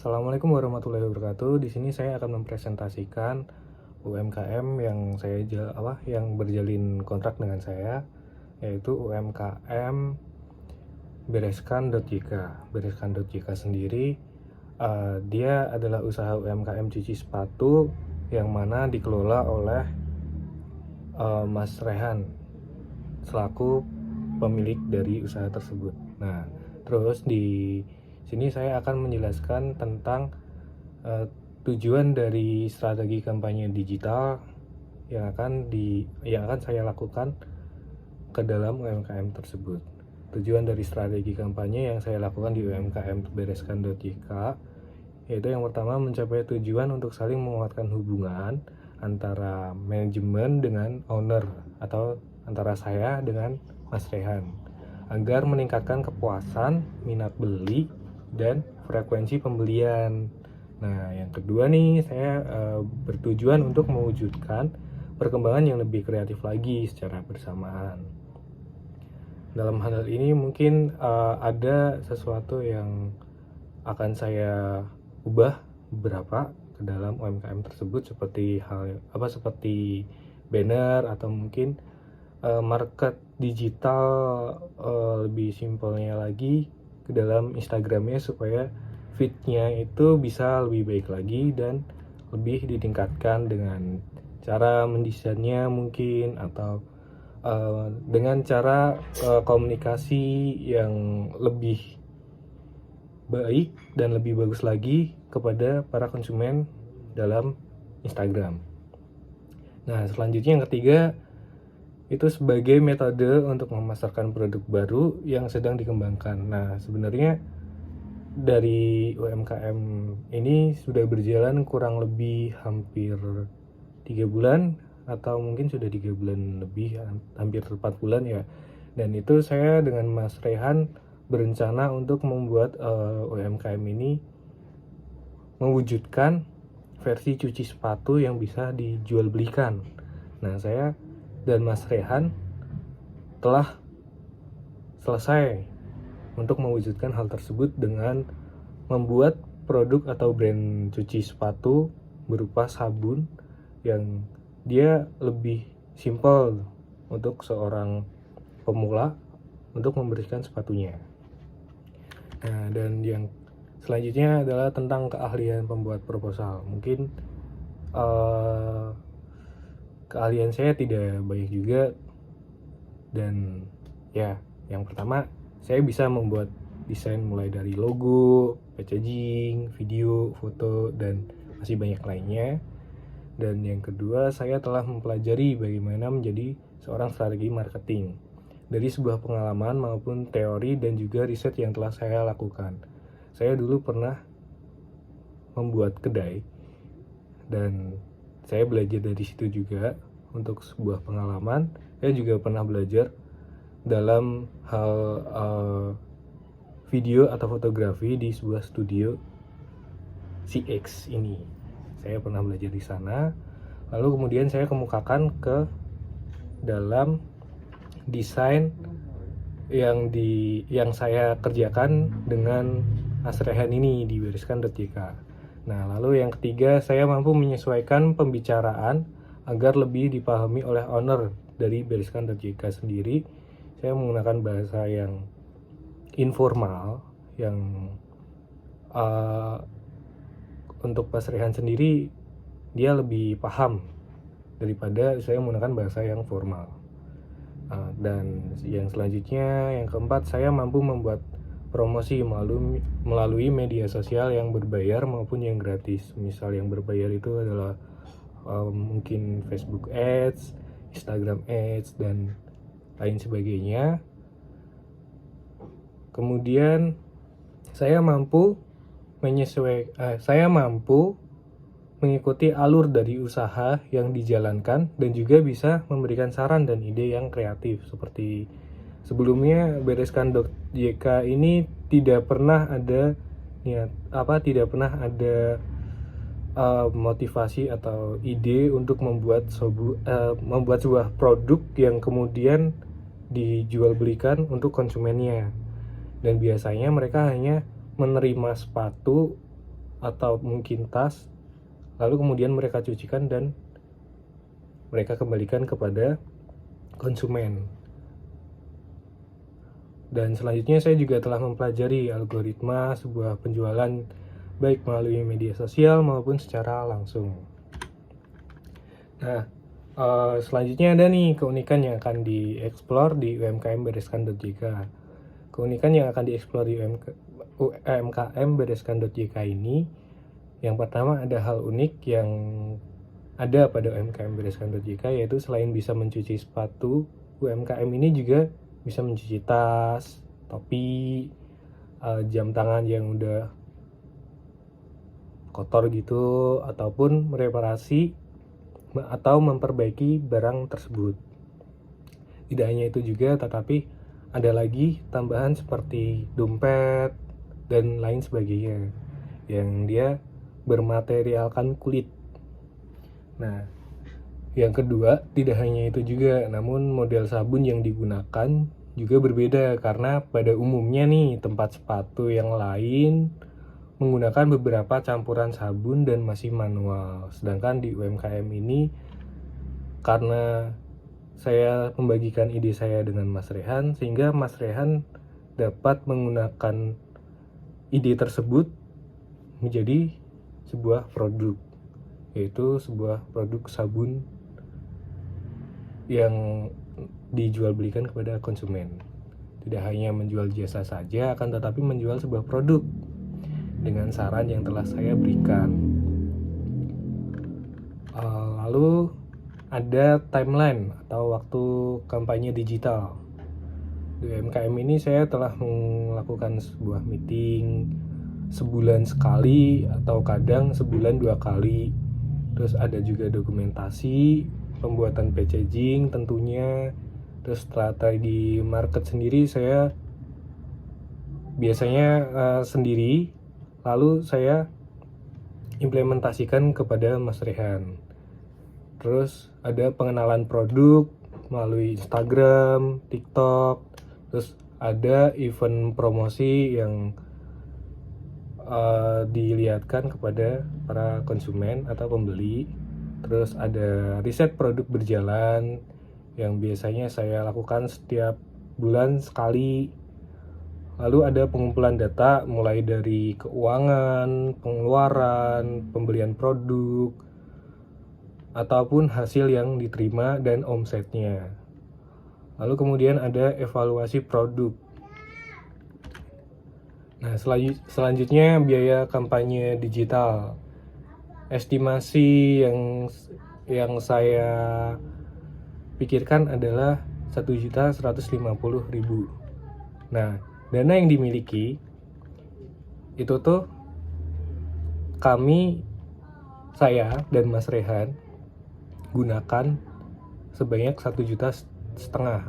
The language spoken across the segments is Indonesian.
Assalamualaikum warahmatullahi wabarakatuh. Di sini saya akan mempresentasikan UMKM yang berjalin kontrak dengan saya, yaitu UMKM Bereskan.jk. Bereskan.jk sendiri dia adalah usaha UMKM cuci sepatu yang mana dikelola oleh Mas Rehan selaku pemilik dari usaha tersebut. Nah, terus di sini saya akan menjelaskan tentang tujuan dari strategi kampanye digital yang akan saya lakukan ke dalam UMKM tersebut. Tujuan dari strategi kampanye yang saya lakukan di UMKM Bereskan.jk yaitu yang pertama, mencapai tujuan untuk saling menguatkan hubungan antara manajemen dengan owner atau antara saya dengan Mas Rehan agar meningkatkan kepuasan, minat beli, dan frekuensi pembelian. Nah, yang kedua nih, saya bertujuan untuk mewujudkan perkembangan yang lebih kreatif lagi secara bersamaan. Dalam hal ini mungkin ada sesuatu yang akan saya ubah beberapa ke dalam UMKM tersebut, seperti seperti banner atau mungkin market digital, lebih simpelnya lagi ke dalam Instagramnya supaya feednya itu bisa lebih baik lagi dan lebih ditingkatkan dengan cara mendesainnya mungkin, atau dengan cara komunikasi yang lebih baik dan lebih bagus lagi kepada para konsumen dalam Instagram. Nah, selanjutnya yang ketiga itu sebagai metode untuk memasarkan produk baru yang sedang dikembangkan. Nah, sebenarnya dari UMKM ini sudah berjalan kurang lebih hampir 3 bulan atau mungkin sudah 3 bulan lebih, hampir 4 bulan ya. Dan itu saya dengan Mas Rehan berencana untuk membuat UMKM ini mewujudkan versi cuci sepatu yang bisa dijual belikan. Nah, saya dan Mas Rehan telah selesai untuk mewujudkan hal tersebut dengan membuat produk atau brand cuci sepatu berupa sabun yang dia lebih simpel untuk seorang pemula untuk membersihkan sepatunya. Nah, dan yang selanjutnya adalah tentang keahlian pembuat proposal. Mungkin keahlian saya tidak banyak juga, dan ya, yang pertama saya bisa membuat desain mulai dari logo, packaging, video, foto, dan masih banyak lainnya. Dan yang kedua, saya telah mempelajari bagaimana menjadi seorang strategi marketing dari sebuah pengalaman maupun teori dan juga riset yang telah saya lakukan. Saya dulu pernah membuat kedai dan saya belajar dari situ juga untuk sebuah pengalaman. Saya juga pernah belajar dalam hal video atau fotografi di sebuah studio CX ini. Saya pernah belajar di sana. Lalu kemudian saya kemukakan ke dalam desain yang saya kerjakan dengan Mas Rehan ini di Bereskan.jk. Nah, lalu yang ketiga, saya mampu menyesuaikan pembicaraan agar lebih dipahami oleh owner dari Bereskan.jk sendiri. Saya menggunakan bahasa yang informal, yang untuk Mas Rehan sendiri dia lebih paham daripada saya menggunakan bahasa yang formal. Dan yang selanjutnya, yang keempat, saya mampu membuat promosi melalui media sosial yang berbayar maupun yang gratis. Misal yang berbayar itu adalah mungkin Facebook Ads, Instagram Ads, dan lain sebagainya. Kemudian saya mampu mengikuti alur dari usaha yang dijalankan dan juga bisa memberikan saran dan ide yang kreatif. Seperti sebelumnya, Bereskan.jk ini tidak pernah ada motivasi atau ide untuk membuat sebuah produk yang kemudian dijual belikan untuk konsumennya. Dan biasanya mereka hanya menerima sepatu atau mungkin tas, lalu kemudian mereka cucikan dan mereka kembalikan kepada konsumen. Dan selanjutnya saya juga telah mempelajari algoritma sebuah penjualan baik melalui media sosial maupun secara langsung. Nah, selanjutnya ada nih keunikan yang akan dieksplor di umkm-bereskan.jk. Keunikan yang akan dieksplor di umkm-bereskan.jk ini, yang pertama ada hal unik yang ada pada umkm-bereskan.jk, yaitu selain bisa mencuci sepatu, UMKM ini juga bisa mencuci tas, topi, jam tangan yang udah kotor gitu, ataupun mereparasi atau memperbaiki barang tersebut. Tidak hanya itu juga, tetapi ada lagi tambahan seperti dompet dan lain sebagainya yang dia bermaterialkan kulit. Nah, yang kedua, tidak hanya itu juga, namun model sabun yang digunakan juga berbeda, karena pada umumnya nih tempat sepatu yang lain menggunakan beberapa campuran sabun dan masih manual. Sedangkan di UMKM ini, karena saya membagikan ide saya dengan Mas Rehan, sehingga Mas Rehan dapat menggunakan ide tersebut menjadi sebuah produk, yaitu sebuah produk sabun yang dijual belikan kepada konsumen. Tidak hanya menjual jasa saja, akan tetapi menjual sebuah produk dengan saran yang telah saya berikan. Lalu ada timeline atau waktu kampanye digital. Di UMKM ini saya telah melakukan sebuah meeting sebulan sekali atau kadang sebulan 2 kali. Terus ada juga dokumentasi, pembuatan packaging tentunya. Terus strategi market sendiri saya biasanya sendiri, lalu saya implementasikan kepada Mas Rehan. Terus ada pengenalan produk melalui Instagram, TikTok. Terus ada event promosi yang dilihatkan kepada para konsumen atau pembeli. Terus ada riset produk berjalan yang biasanya saya lakukan setiap bulan sekali. Lalu ada pengumpulan data mulai dari keuangan, pengeluaran, pembelian produk, ataupun hasil yang diterima dan omsetnya. Lalu kemudian ada evaluasi produk. Nah, selanjutnya biaya kampanye digital. Estimasi yang saya pikirkan adalah 1.150.000. Nah, dana yang dimiliki itu tuh saya dan Mas Rehan gunakan sebanyak 1,5 juta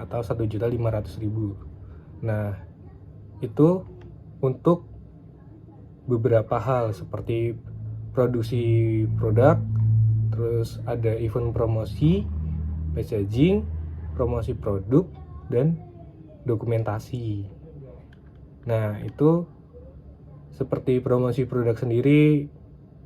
atau 1.500.000. Nah, itu untuk beberapa hal seperti produksi produk, terus ada event promosi, packaging, promosi produk, dan dokumentasi. Nah, itu seperti promosi produk sendiri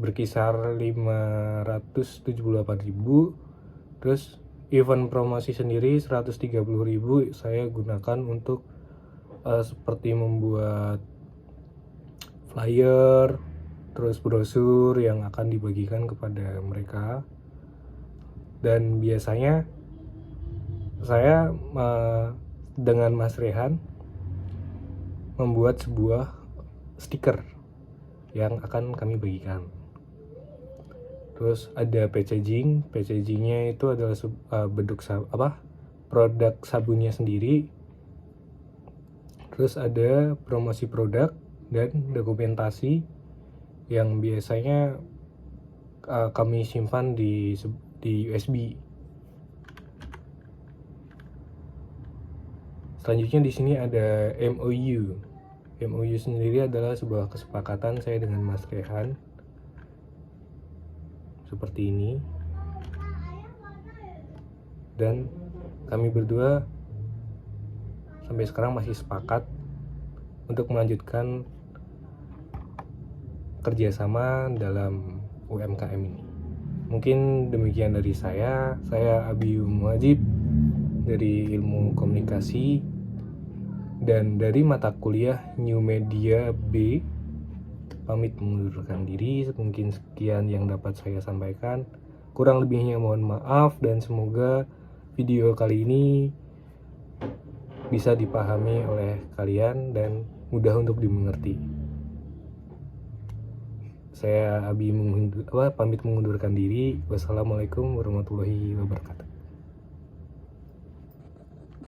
berkisar 578.000. Terus event promosi sendiri 130.000 saya gunakan untuk seperti membuat flyer, terus brosur yang akan dibagikan kepada mereka. Dan biasanya saya dengan Mas Rehan membuat sebuah stiker yang akan kami bagikan. Terus ada packagingnya itu adalah bentuk produk sabunnya sendiri. Terus ada promosi produk dan dokumentasi yang biasanya kami simpan di USB. Selanjutnya di sini ada MOU. MOU sendiri adalah sebuah kesepakatan saya dengan Mas Rehan. Seperti ini. Dan kami berdua sampai sekarang masih sepakat untuk melanjutkan kerjasama dalam UMKM ini. Mungkin demikian dari saya Abi Muwajib dari Ilmu Komunikasi dan dari mata kuliah New Media B. Pamit mengundurkan diri. Mungkin sekian yang dapat saya sampaikan. Kurang lebihnya mohon maaf, dan semoga video kali ini bisa dipahami oleh kalian dan mudah untuk dimengerti. Saya Abi pamit mengundurkan diri. Wassalamualaikum warahmatullahi wabarakatuh.